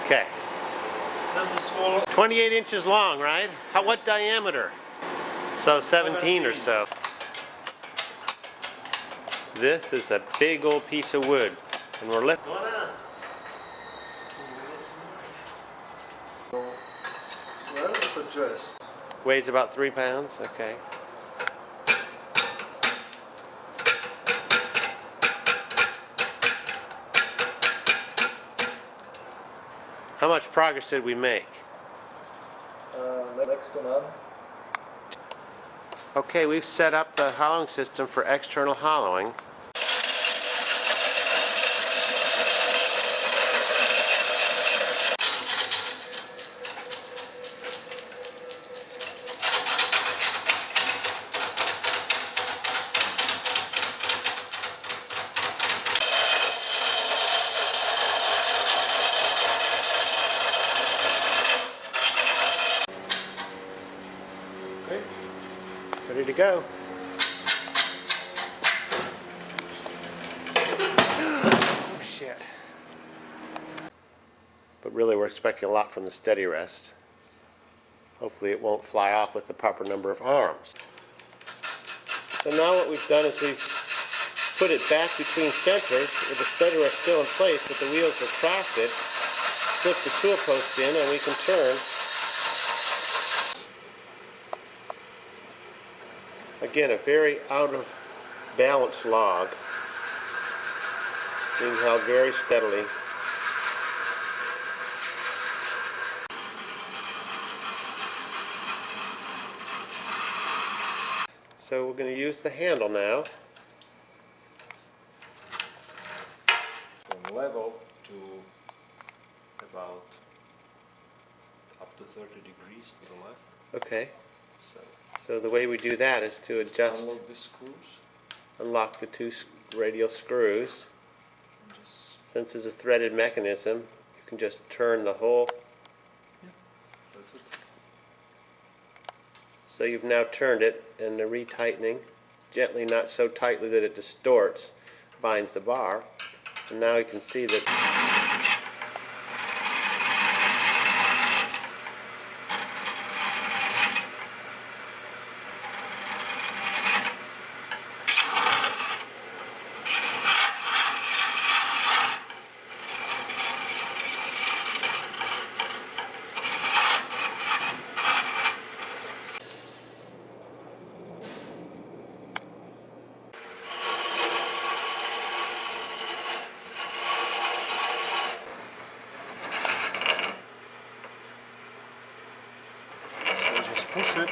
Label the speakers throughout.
Speaker 1: Okay.
Speaker 2: That's the small.
Speaker 1: 28 inches long, right? What diameter? So 17 or so. This is a big old piece of wood, and we're lifting.
Speaker 2: Well, suggest.
Speaker 1: Weighs about 3 pounds. Okay. How much progress did we make?
Speaker 2: Next to none.
Speaker 1: Okay, we've set up the hollowing system for external hollowing. Ready to go. Oh shit. But really we're expecting a lot from the steady rest. Hopefully it won't fly off with the proper number of arms. So now what we've done is we've put it back between centers with the steady rest still in place, but the wheels are crafted. Slip the tool post in and we can turn. Again, a very out of balance log, being held very steadily. So we're going to use the handle now.
Speaker 2: From level to about up to 30 degrees to the left.
Speaker 1: Okay. So the way we do that is to adjust,
Speaker 2: unlock the screws.
Speaker 1: Unlock the two radial screws. Since it's a threaded mechanism, you can just turn the whole.
Speaker 2: Yeah, that's it.
Speaker 1: So you've now turned it, and the retightening, gently, not so tightly that it distorts, binds the bar. And now you can see that.
Speaker 2: Push it and it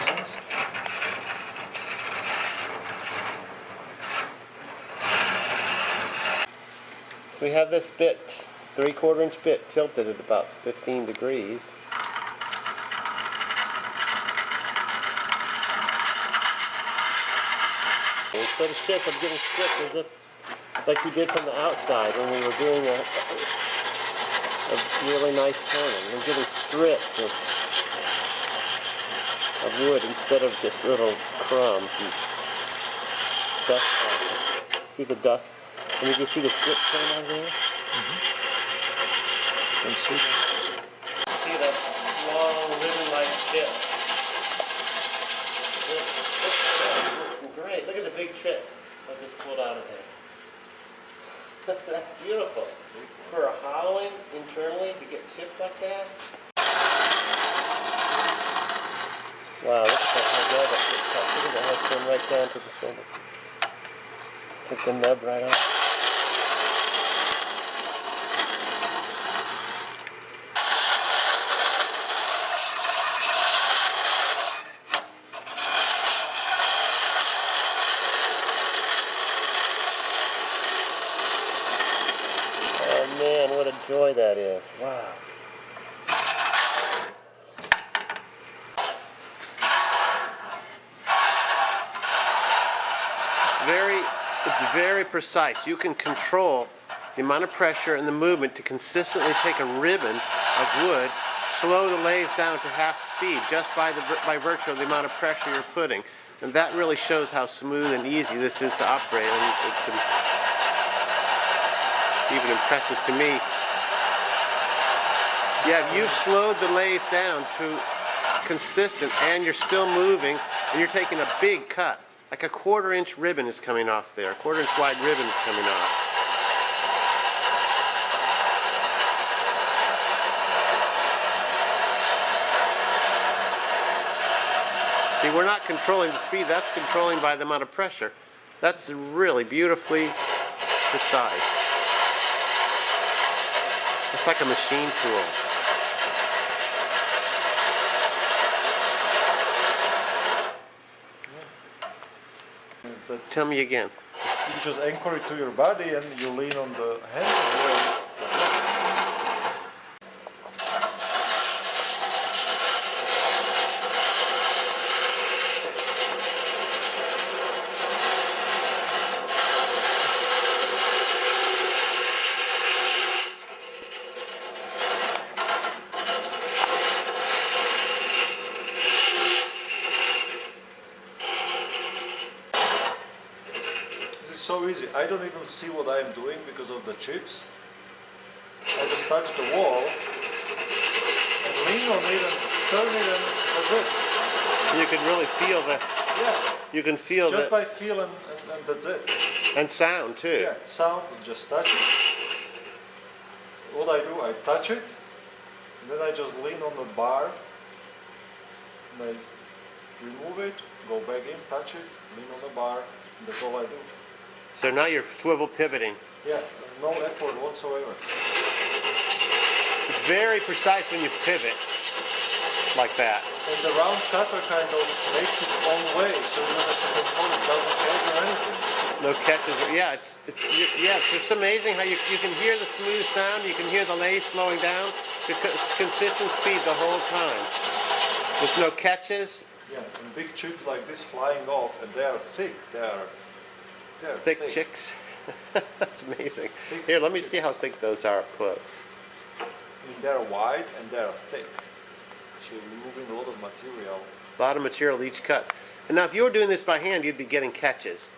Speaker 2: closes.
Speaker 1: We have this bit, 3/4 inch bit, tilted at about 15 degrees. Instead of strips, I'm getting stripped as if, like we did from the outside when we were doing a really nice turning. We're getting strips of wood instead of just little crumbs and dust. See the dust? And you can see the strip turn on there?
Speaker 2: And see that?
Speaker 1: See the long ribbon-like tip. Great. Look at the big chip I just pulled out of there. That's beautiful. For a hollowing internally to get chips like that. Wow, look at that. How well that gets cut. Look at that. How it came right down to the center. Took the nub right off. Man, what a joy that is. Wow. It's very precise. You can control the amount of pressure and the movement to consistently take a ribbon of wood, slow the lathe down to half speed just by virtue of the amount of pressure you're putting. And that really shows how smooth and easy this is to operate. And even impressive to me. Yeah, you've slowed the lathe down to consistent, and you're still moving, and you're taking a big cut. Like a 1/4 inch ribbon is coming off there. A 1/4 inch wide ribbon is coming off. See, we're not controlling the speed, that's controlling by the amount of pressure. That's really beautifully precise. It's like a machine tool. Tell me again.
Speaker 2: You just anchor it to your body and you lean on the handle. So easy. I don't even see what I am doing because of the chips. I just touch the wall and lean on it and turn it, and that's it.
Speaker 1: You can really feel the.
Speaker 2: Yeah.
Speaker 1: You can feel
Speaker 2: just
Speaker 1: the.
Speaker 2: by feel and that's it.
Speaker 1: And sound too.
Speaker 2: Yeah, sound and just touch it. What I do, I touch it, and then I just lean on the bar, and I remove it, go back in, touch it, lean on the bar, and that's all I do.
Speaker 1: So now you're swivel pivoting.
Speaker 2: Yeah, no effort whatsoever.
Speaker 1: It's very precise when you pivot like that.
Speaker 2: And the round cutter kind of makes its own way, so you don't have to control it, doesn't catch or anything.
Speaker 1: No catches. Yeah, it's just amazing how you can hear the smooth sound, you can hear the lathe slowing down. It's consistent speed the whole time. With no catches.
Speaker 2: Yeah, and big chips like this flying off, and they are thick. They're
Speaker 1: thick chicks. That's amazing.
Speaker 2: Thick
Speaker 1: Here, let me
Speaker 2: chips.
Speaker 1: see how thick those are up close.
Speaker 2: I mean, they're wide and they're thick. So you're removing a lot of material.
Speaker 1: A lot of material each cut. And now if you were doing this by hand, you'd be getting catches.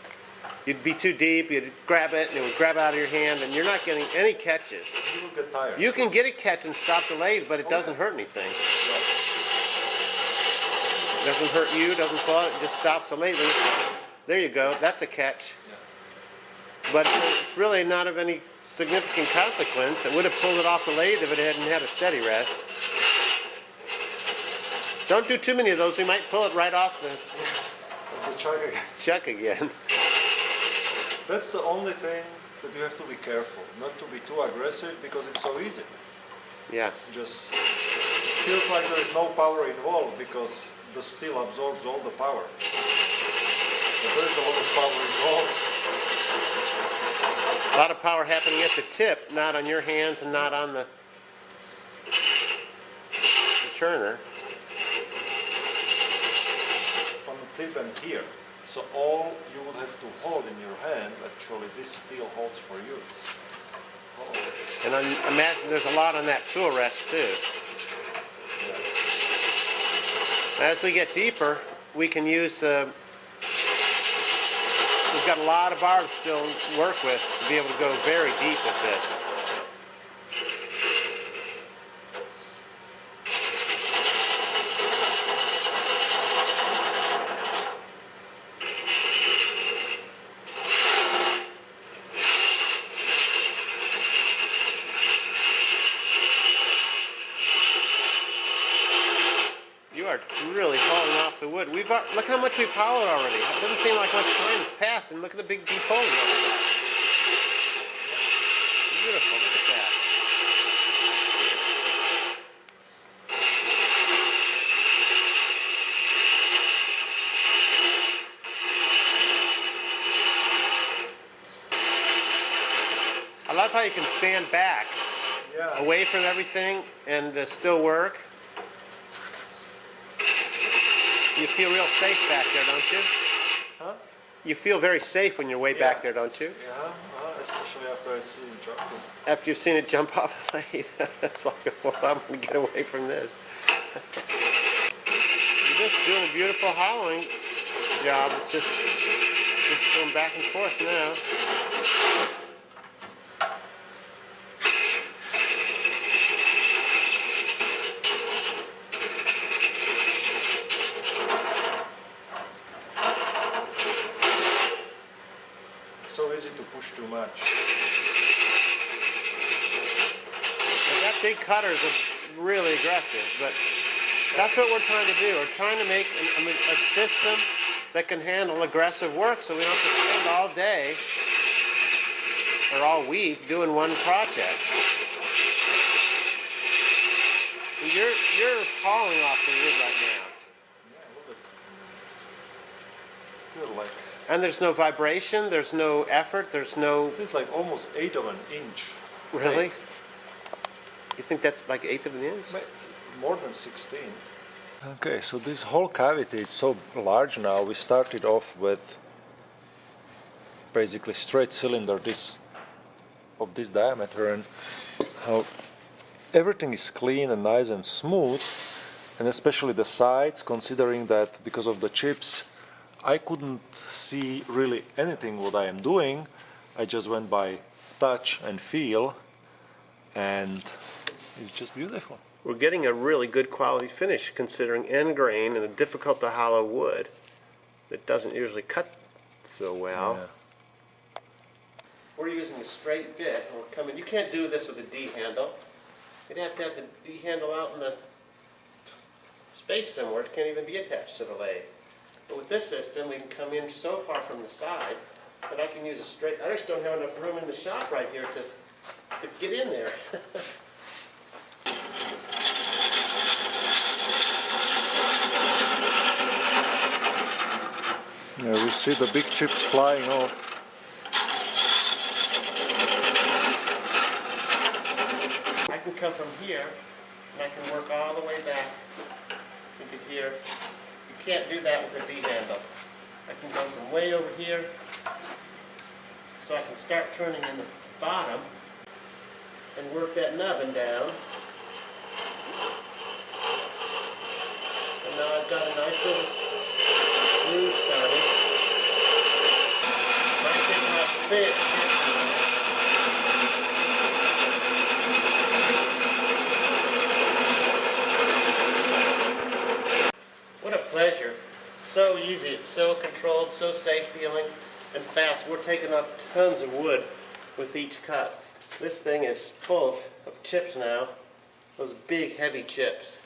Speaker 1: You'd be too deep, you'd grab it, and it would grab out of your hand, and you're not getting any catches.
Speaker 2: You will get tired.
Speaker 1: You can get a catch and stop the lathe, but it doesn't hurt anything. It doesn't hurt you, doesn't fall, it just stops the lathe. There you go, that's a catch. But it's really not of any significant consequence. It would have pulled it off the lathe if it hadn't had a steady rest. Don't do too many of those, we might pull it right off the chuck again.
Speaker 2: That's the only thing that you have to be careful, not to be too aggressive because it's so easy.
Speaker 1: Yeah.
Speaker 2: Just feels like there is no power involved because the steel absorbs all the power. But there is a lot of power involved.
Speaker 1: A lot of power happening at the tip, not on your hands and not on the turner.
Speaker 2: On the tip and here. So all you would have to hold in your hand, actually this steel holds for you.
Speaker 1: And I imagine there's a lot on that tool rest too. As we get deeper, we can use, we've got a lot of bars still to work with to be able to go very deep with this. You are really hauling off the wood. Look how much we've hollowed already. It doesn't seem like much time has passed, and look at the big deep hole over there. Beautiful, look at that. I love how you can stand back, away from everything, and still work. You feel real safe back there, don't you?
Speaker 2: Huh?
Speaker 1: You feel very safe when you're way back there, don't you?
Speaker 2: Yeah, especially after I see it jumping.
Speaker 1: After you've seen it jump off the lathe, it's like, well, I'm going to get away from this. You're just doing a beautiful hollowing job. It's just going back and forth now.
Speaker 2: too much.
Speaker 1: And that big cutter is really aggressive, but that's what we're trying to do. We're trying to make a system that can handle aggressive work, so we don't have to spend all day or all week doing one project. And you're hauling off the wood right now.
Speaker 2: Yeah, look at it. Good, like.
Speaker 1: And there's no vibration, there's no effort, there's no...
Speaker 2: It's like almost 1/8 of an inch.
Speaker 1: Really?
Speaker 2: Thick.
Speaker 1: You think that's like 1/8 of an inch?
Speaker 2: More than 1/16. Okay, so this whole cavity is so large now. We started off with basically straight cylinder of this diameter, and how everything is clean and nice and smooth, and especially the sides, considering that because of the chips I couldn't see really anything what I am doing. I just went by touch and feel, and it's just beautiful.
Speaker 1: We're getting a really good quality finish considering end grain and a difficult to hollow wood that doesn't usually cut so well.
Speaker 2: Yeah.
Speaker 1: We're using a straight bit. You can't do this with a D handle. You'd have to have the D handle out in the space somewhere. It can't even be attached to the lathe. But with this system, we can come in so far from the side that I can use a straight. I just don't have enough room in the shop right here to get in there.
Speaker 2: Yeah, we see the big chips flying off.
Speaker 1: I can come from here and I can work all the way back into here. You can't do that with a D handle. I can go from way over here, so I can start turning in the bottom and work that nubbin down. And now I've got a nice little groove started. Nice big enough fit. What a pleasure. So easy, it's so controlled, so safe feeling, and fast. We're taking off tons of wood with each cut. This thing is full of chips now, those big heavy chips.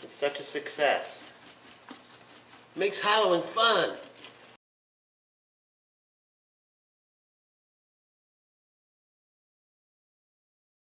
Speaker 1: It's such a success. Makes hollowing fun.